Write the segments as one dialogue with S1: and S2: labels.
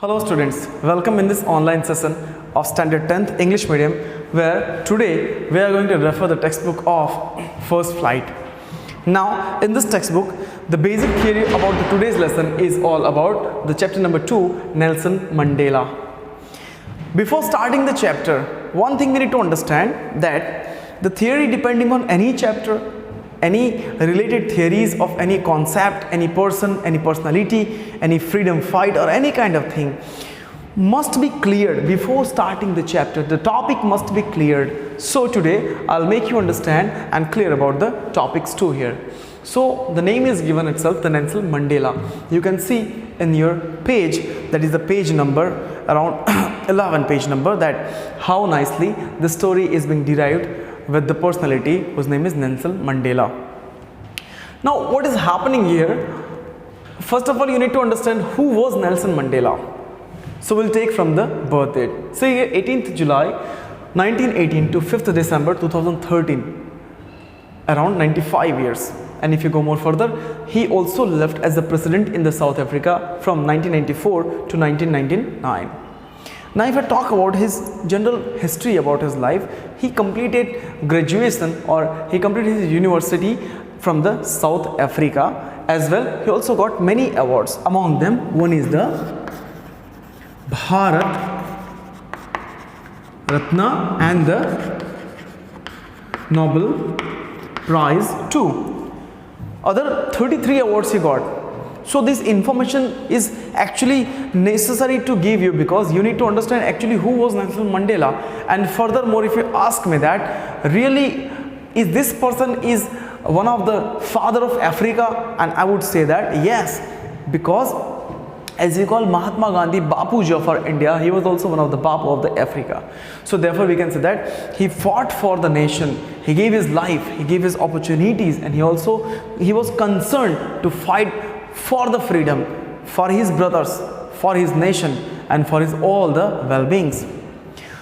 S1: Hello students, welcome in this online session of Standard 10th English Medium, where today we are going to refer the textbook of First Flight. Now in this textbook, the basic theory about the today's lesson is all about the chapter number 2, Nelson Mandela. Before starting the chapter, one thing we need to understand that the theory depending on any chapter, any related theories of any concept, any person, any personality, any freedom fight or any kind of thing must be cleared before starting the chapter. The topic must be cleared. So today I'll make you understand and clear about the topics too here. So the name is given itself, the Nelson Mandela. You can see in your page, that is the page number, around 11 page number, that how nicely the story is being derived with the personality whose name is Nelson Mandela. Now what is happening here? First of all, you need to understand who was Nelson Mandela. So we'll take from the birth date. So here 18th July 1918 to 5th December 2013, around 95 years. And if you go more further, he also left as the president in the South Africa from 1994 to 1999. Now if I talk about his general history about his life, he completed graduation or he completed his university from the South Africa as well. He also got many awards. Among them, one is the Bharat Ratna and the Nobel Prize too. Other 33 awards he got. So this information is actually necessary to give you, because you need to understand actually who was Nelson Mandela. And furthermore, if you ask me that really is this person is one of the father of Africa, and I would say that yes, because as we call Mahatma Gandhi Bapuji for India, he was also one of the Bapu of the Africa. So therefore we can say that he fought for the nation, he gave his life, he gave his opportunities, and he was concerned to fight for the freedom, for his brothers, for his nation, and for his all the well-beings.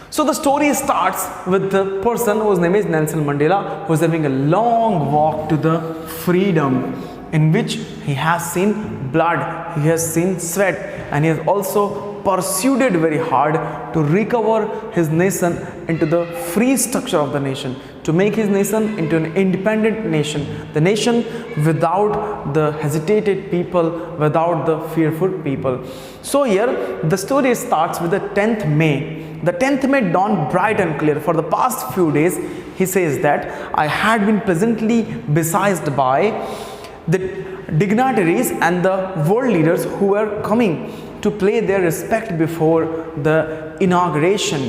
S1: So the story starts with the person whose name is Nelson Mandela, who is having a long walk to the freedom, in which he has seen blood, he has seen sweat, and he has also pursued it very hard to recover his nation into the free structure of the nation, to make his nation into an independent nation, the nation without the hesitated people, without the fearful people. So here the story starts with the 10th May. The 10th May dawned bright and clear. For the past few days, he says that I had been pleasantly besieged by the dignitaries and the world leaders who were coming to pay their respect before the inauguration.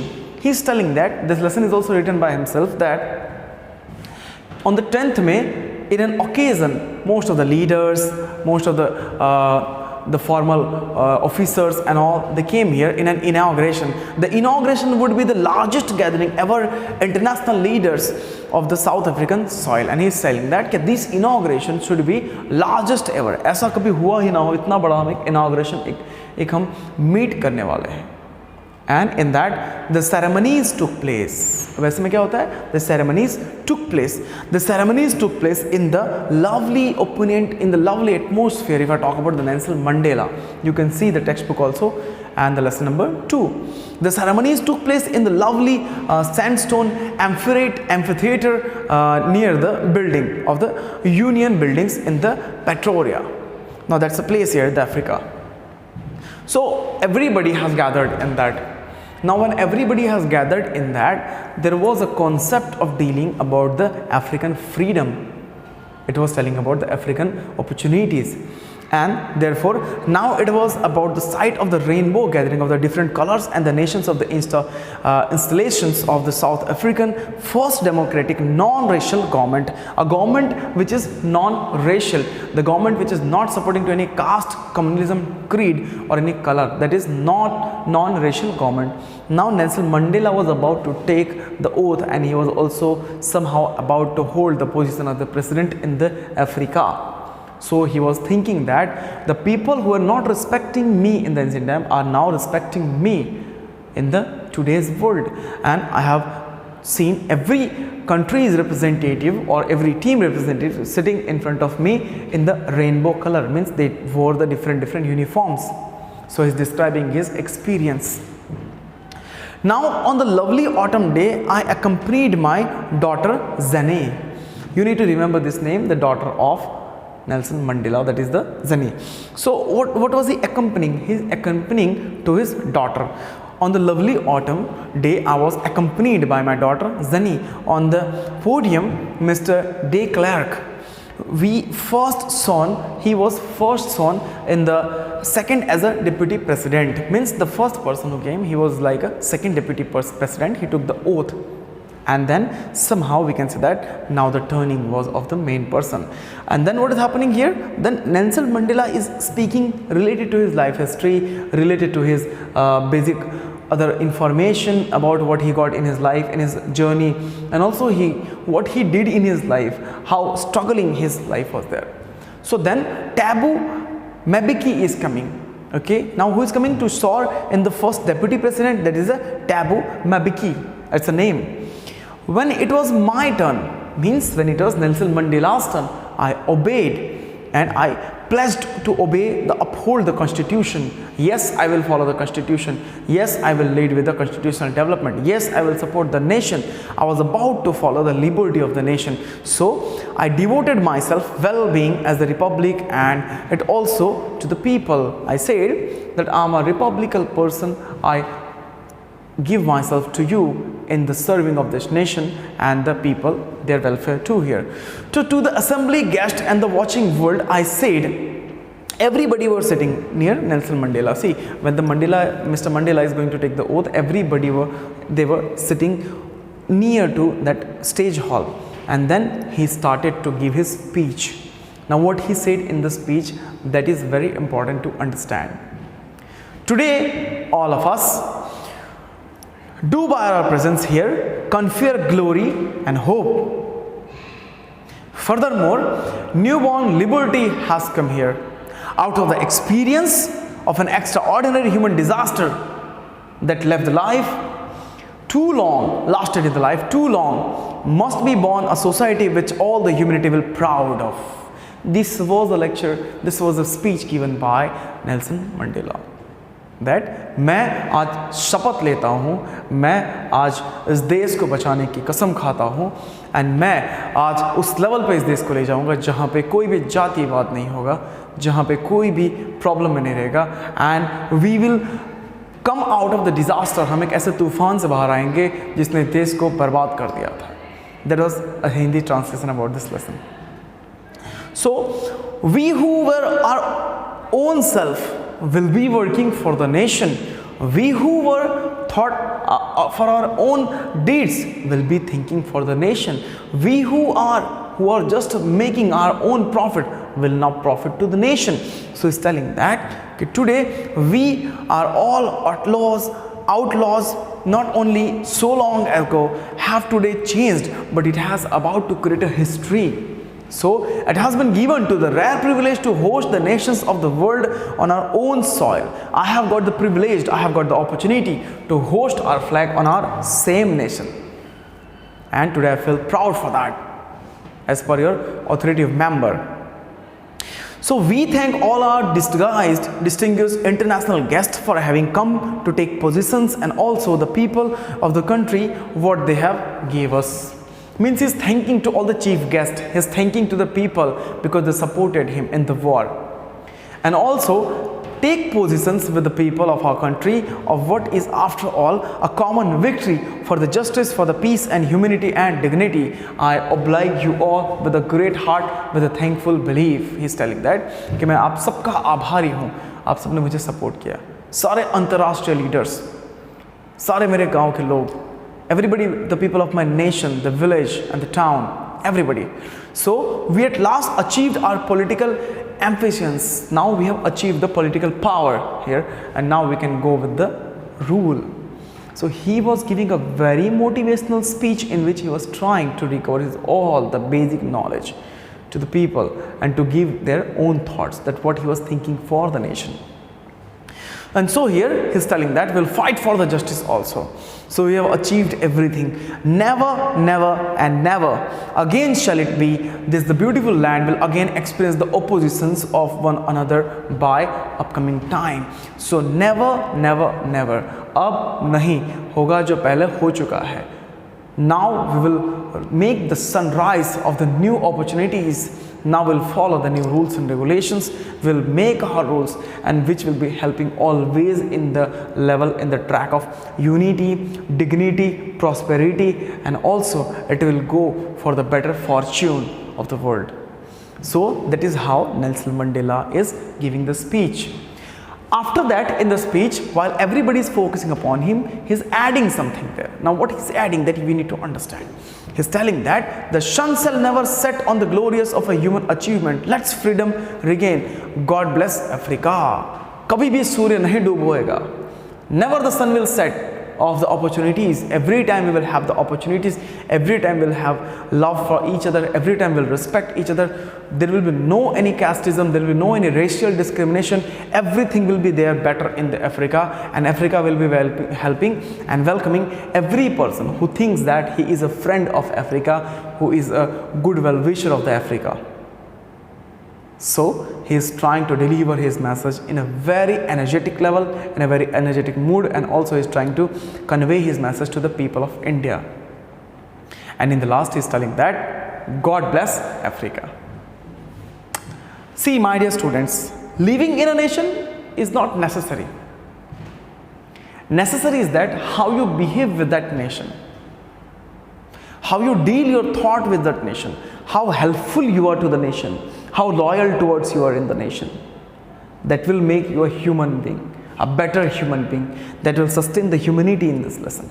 S1: He's telling that this lesson is also written by himself, that on the 10th May, in an occasion, most of the leaders, most of the formal officers and all, they came here in an inauguration. The inauguration would be the largest gathering ever, international leaders of the South African soil, and he is telling that this inauguration should be largest ever. ऐसा कभी हुआ ही ना हो, इतना बड़ा हम एक inauguration एक हम meet करने वाले हैं. And in that the ceremonies took place. वैसे में क्या होता है? The ceremonies took place. The ceremonies took place in the lovely opponent, in the lovely atmosphere. If I talk about the Nelson Mandela, you can see the textbook also and the lesson number 2. The ceremonies took place in the lovely sandstone amphitheater near the building of the Union buildings in the Pretoria. Now that's a place here in Africa. So everybody has gathered in that. Now when everybody has gathered in that, there was a concept of dealing about the African freedom. It was telling about the African opportunities. And therefore now it was about the sight of the rainbow gathering of the different colors and the nations of the installations of the South African first democratic non-racial government, a government which is non-racial, the government which is not supporting to any caste, communalism, creed or any color, that is not non-racial government. Now Nelson Mandela was about to take the oath, and he was also somehow about to hold the position of the president in the Africa. So he was thinking that the people who are not respecting me in the ancient time are now respecting me in the today's world. And I have seen every country's representative or every team representative sitting in front of me in the rainbow color, means they wore the different uniforms. So he's describing his experience. Now on the lovely autumn day, I accompanied my daughter Zane. You need to remember this name, the daughter of Nelson Mandela, that is the Zane. So what was he accompanying? He's accompanying to his daughter. On the lovely autumn day, I was accompanied by my daughter Zane. On the podium, Mr. de Klerk. He was first sworn in the second as a deputy president. Means the first person who came, he was like a second deputy president. He took the oath, and then somehow we can say that now the turning was of the main person. And then what is happening here? Then Nelson Mandela is speaking related to his life history, related to his basic other information about what he got in his life, in his journey, and also what he did in his life, how struggling his life was there. So then Thabo Mbeki is coming. Okay, now who is coming to soar in the first deputy president? That is a Thabo Mbeki. It's a name. When it was my turn, means when it was Nelson Mandela's turn, I obeyed and I pledged to uphold the constitution. Yes, I will follow the constitution. Yes, I will lead with the constitutional development. Yes, I will support the nation. I was about to follow the liberty of the nation. So I devoted myself well-being as the republic and it also to the people. I said that I am a republican person. I give myself to you in the serving of this nation and the people, their welfare too here. To the assembly guest and the watching world, I said, everybody were sitting near Nelson Mandela. See, when Mr. Mandela is going to take the oath, they were sitting near to that stage hall. And then he started to give his speech. Now what he said in the speech, that is very important to understand. Today, all of us, do by our presence here confer glory and hope. Furthermore, newborn liberty has come here out of the experience of an extraordinary human disaster that lasted in the life too long, must be born a society which all the humanity will proud of. This was a lecture, this was a speech given by Nelson Mandela. That मैं आज शपथ लेता हूँ, मैं आज इस देश को बचाने की कसम खाता हूँ एंड मैं आज उस लेवल पे इस देश को ले जाऊँगा जहाँ पे कोई भी जातिवाद नहीं होगा, जहाँ पे कोई भी प्रॉब्लम में नहीं रहेगा and we will come out of the disaster. हम एक ऐसे तूफान से बाहर आएंगे जिसने देश को बर्बाद कर दिया था. That was a Hindi translation about this lesson. So we who were our own self will be working for the nation. We who were thought for our own deeds will be thinking for the nation. We who are just making our own profit will now profit to the nation. So he's telling that today we are all outlaws not only so long ago have today changed, but it has about to create a history. So it has been given to the rare privilege to host the nations of the world on our own soil. I have got the privilege, I have got the opportunity to host our flag on our same nation. And today I feel proud for that as per your authoritative member. So we thank all our distinguished international guests for having come to take positions and also the people of the country what they have gave us. Means he's thanking to all the chief guests, he's thanking to the people because they supported him in the war. And also take positions with the people of our country of what is after all a common victory for the justice, for the peace and humanity and dignity. I oblige you all with a great heart, with a thankful belief. He's telling that कि मैं आप सबका आभारी हूँ, आप सबने मुझे support किया. सारे अंतर्राष्ट्रीय लीडर्स, सारे मेरे गांव के लोग, everybody, the people of my nation, the village and the town, everybody. So we at last achieved our political ambitions. Now we have achieved the political power here and now we can go with the rule. So he was giving a very motivational speech in which he was trying to recover all the basic knowledge to the people and to give their own thoughts, that what he was thinking for the nation. And so here he's telling that we'll fight for the justice also. So we have achieved everything. Never, never and never again shall it be. This the beautiful land will again experience the oppositions of one another by upcoming time. So never, never, never. अब नहीं होगा जो पहले हो चुका है. Now we will make the sunrise of the new opportunities. Now we'll follow the new rules and regulations. We'll make our rules, and which will be helping always in the level, in the track of unity, dignity, prosperity, and also it will go for the better fortune of the world. So that is how Nelson Mandela is giving the speech. After that, in the speech, while everybody is focusing upon him, he's adding something there. Now what he's adding, that we need to understand. He's telling that the sun shall never set on the glorious of a human achievement. Let's freedom regain. God bless Africa. कभी भी सूर्य नहीं डूबेगा. Never the sun will set of the opportunities. Every time we will have the opportunities. Every time we'll have love for each other. Every time we'll respect each other. There will be no any casteism. There will be no any racial discrimination. Everything will be there better in the Africa, and Africa will be helping and welcoming every person who thinks that he is a friend of Africa, who is a good well-wisher of the Africa. So he is trying to deliver his message in a very energetic level, in a very energetic mood, and also he is trying to convey his message to the people of India. And in the last he is telling that God bless Africa. See, my dear students, living in a nation is not necessary. Necessary is that how you behave with that nation, how you deal your thought with that nation, how helpful you are to the nation, how loyal towards you are in the nation. That will make you a human being, a better human being, that will sustain the humanity in this lesson.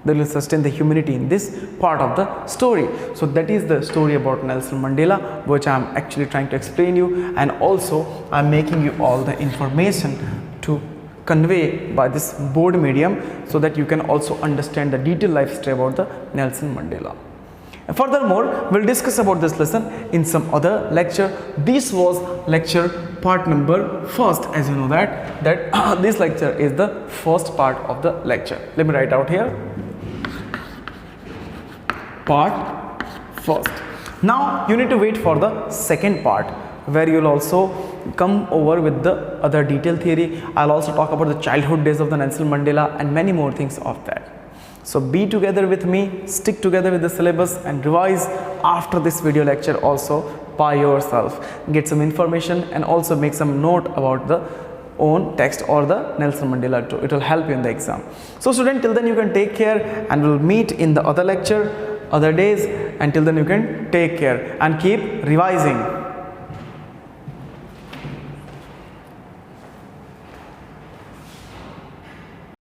S1: That will sustain the humanity in this part of the story. So that is the story about Nelson Mandela, which I am actually trying to explain you, and also I am making you all the information to convey by this board medium, so that you can also understand the detailed life story about the Nelson Mandela. Furthermore, we'll discuss about this lesson in some other lecture. This was lecture part number first. As you know that this lecture is the first part of the lecture. Let me write out here. Part first. Now you need to wait for the second part, where you will also come over with the other detailed theory. I'll also talk about the childhood days of the Nelson Mandela and many more things of that. So be together with me, stick together with the syllabus, and revise after this video lecture also by yourself. Get some information and also make some note about the own text or the Nelson Mandela too. It will help you in the exam. So student, till then you can take care, and we'll meet in the other lecture, other days. Until then you can take care and keep revising.